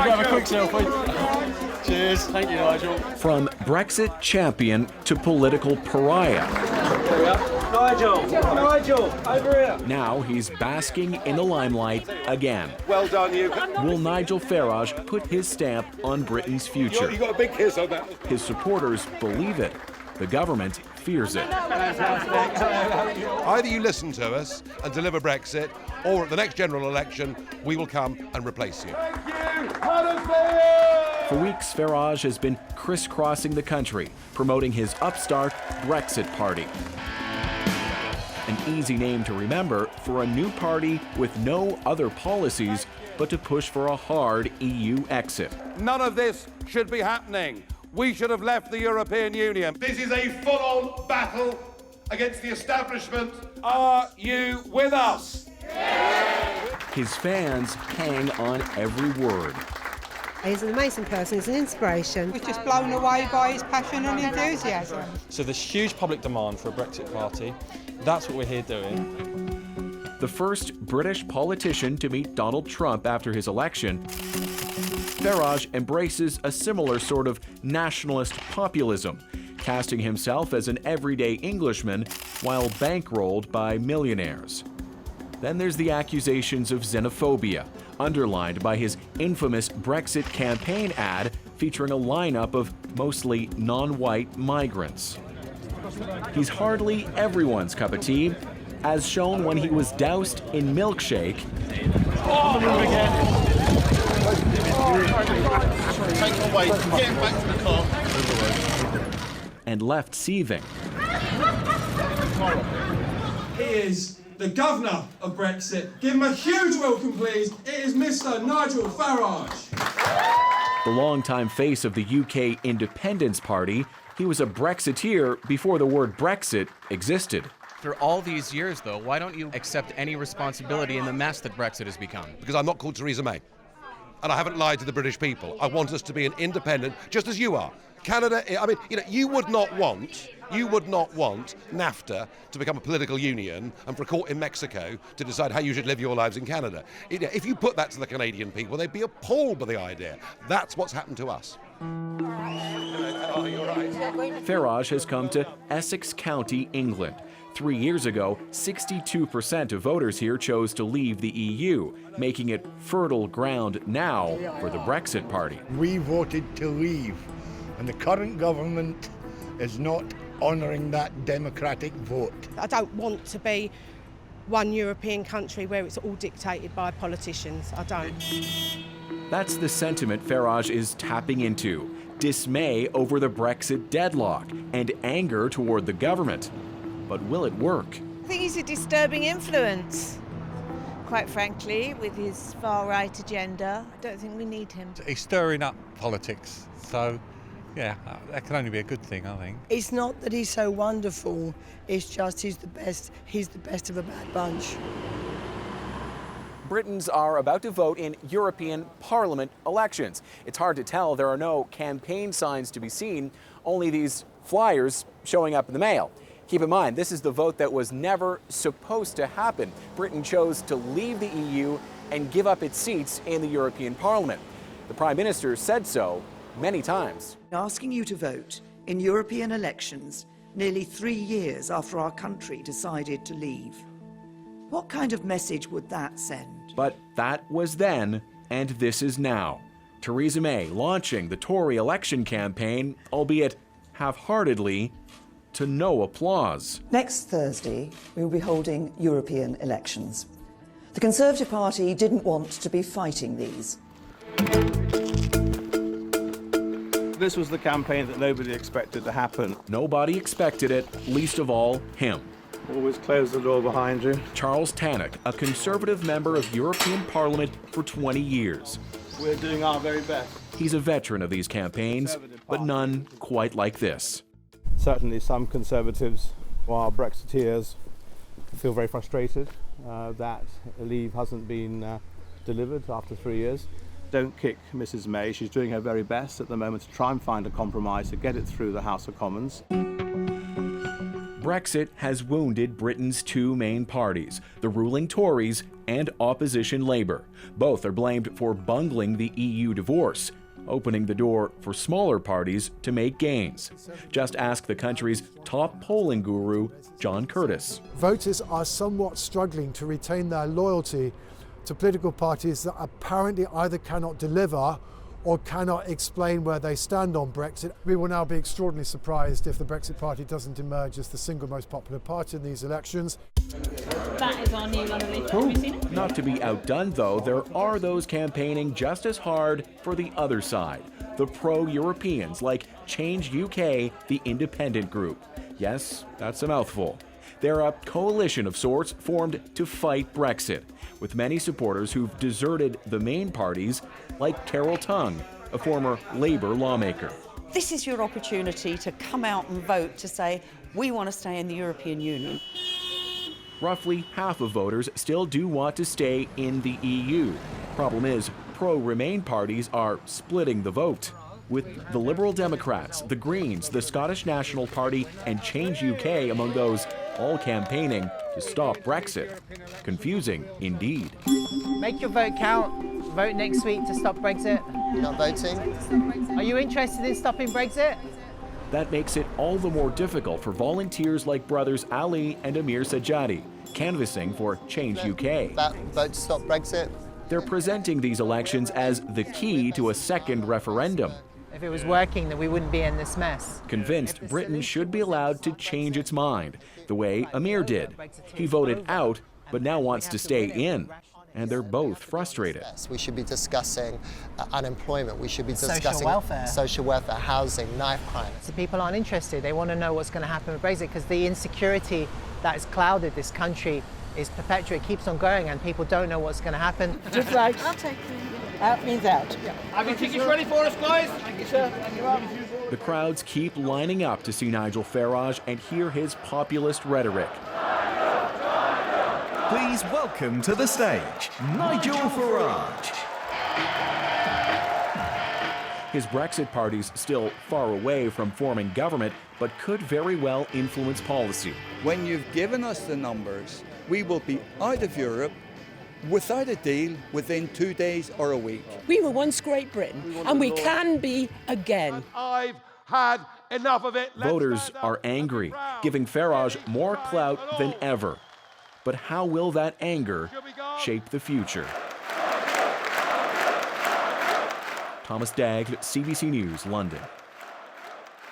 have a quick selfie. Cheers. Thank you, Nigel. From Brexit champion to political pariah. There we are. Nigel, over here. Now he's basking in the limelight again. Well done, you. Will Nigel Farage put his stamp on Britain's future? You got a big kiss on that. His supporters believe it. The government fears it. Either you listen to us and deliver Brexit, or at the next general election, we will come and replace you. For weeks, Farage has been crisscrossing the country, promoting his upstart Brexit Party. An easy name to remember for a new party with no other policies but to push for a hard EU exit. None of this should be happening. We should have left the European Union. This is a full-on battle against the establishment. Are you with us? His fans hang on every word. He's an amazing person, he's an inspiration. We're just blown away by his passion and enthusiasm. So there's huge public demand for a Brexit Party. That's what we're here doing. The first British politician to meet Donald Trump after his election, Farage embraces a similar sort of nationalist populism, casting himself as an everyday Englishman while bankrolled by millionaires. Then there's the accusations of xenophobia, underlined by his infamous Brexit campaign ad featuring a lineup of mostly non-white migrants. He's hardly everyone's cup of tea, as shown when he was doused in milkshake and left seething. He is the governor of Brexit. Give him a huge welcome, please. It is Mr. Nigel Farage. The longtime face of the UK Independence Party, he was a Brexiteer before the word Brexit existed. After all these years, though, why don't you accept any responsibility in the mess that Brexit has become? Because I'm not called Theresa May. And I haven't lied to the British people. I want us to be an independent, just as you are. Canada, I mean, you would not want NAFTA to become a political union and for a court in Mexico to decide how you should live your lives in Canada. If you put that to the Canadian people, they'd be appalled by the idea. That's what's happened to us. Oh, you're right. Farage has come to Essex County, England. 3 years ago, 62% of voters here chose to leave the EU, making it fertile ground now for the Brexit Party. We voted to leave, and the current government is not honouring that democratic vote. I don't want to be one European country where it's all dictated by politicians. I don't. That's the sentiment Farage is tapping into. Dismay over the Brexit deadlock and anger toward the government. But will it work? I think he's a disturbing influence, quite frankly, with his far-right agenda. I don't think we need him. He's stirring up politics, so yeah, that can only be a good thing, I think. It's not that he's so wonderful, it's just he's the best of a bad bunch. Britons are about to vote in European Parliament elections. It's hard to tell. There are no campaign signs to be seen, only these flyers showing up in the mail. Keep in mind, this is the vote that was never supposed to happen. Britain chose to leave the EU and give up its seats in the European Parliament. The Prime Minister said so many times. Asking you to vote in European elections nearly 3 years after our country decided to leave. What kind of message would that send? But that was then, and this is now. Theresa May launching the Tory election campaign, albeit half-heartedly, to no applause. Next Thursday, we will be holding European elections. The Conservative Party didn't want to be fighting these. This was the campaign that nobody expected to happen. Nobody expected it, least of all him. Always close the door behind you. Charles Tannock, a Conservative member of European Parliament for 20 years. We're doing our very best. He's a veteran of these campaigns, but none quite like this. Certainly some Conservatives who are Brexiteers feel very frustrated that a leave hasn't been delivered after 3 years. Don't kick Mrs May. She's doing her very best at the moment to try and find a compromise to get it through the House of Commons. Brexit has wounded Britain's two main parties, the ruling Tories and opposition Labour. Both are blamed for bungling the EU divorce, opening the door for smaller parties to make gains. Just ask the country's top polling guru, John Curtis. Voters are somewhat struggling to retain their loyalty to political parties that apparently either cannot deliver or cannot explain where they stand on Brexit. We will now be extraordinarily surprised if the Brexit Party doesn't emerge as the single most popular party in these elections. That is our new London leaflet. Have you seen it? Not to be outdone, though, there are those campaigning just as hard for the other side, the pro-Europeans like Change UK, the independent group. Yes, that's a mouthful. They're a coalition of sorts formed to fight Brexit, with many supporters who've deserted the main parties, like Carol Tongue, a former Labour lawmaker. This is your opportunity to come out and vote to say, we want to stay in the European Union. Roughly half of voters still do want to stay in the EU. Problem is, pro-Remain parties are splitting the vote, with the Liberal Democrats, the Greens, the Scottish National Party, and Change UK among those all campaigning to stop Brexit. Confusing indeed. Make your vote count. Vote next week to stop Brexit. You're not voting? Are you interested in stopping Brexit? That makes it all the more difficult for volunteers like brothers Ali and Amir Sajjadi, canvassing for Change UK. Vote to stop Brexit? They're presenting these elections as the key to a second referendum. If it was working, then we wouldn't be in this mess. Convinced Britain should be allowed to change its mind, the way Amir did. He voted out, but now wants to stay in. And they're both frustrated. We should be discussing unemployment. We should be discussing social welfare, housing, knife crime. So people aren't interested. They want to know what's going to happen with Brexit because the insecurity that has clouded this country is perpetual. It keeps on going and people don't know what's going to happen. Just like I'll take you. out means out. Have your tickets ready for us, guys? Thank you, sir. Thank you. The crowds keep lining up to see Nigel Farage and hear his populist rhetoric. Please welcome to the stage, Nigel Farage. His Brexit party's still far away from forming government, but could very well influence policy. When you've given us the numbers, we will be out of Europe without a deal within 2 days or a week. We were once Great Britain, and we can be again. I've had enough of it. Voters are angry, giving Farage more clout than ever. But how will that anger shape the future? Thomas Dagg, CBC News, London.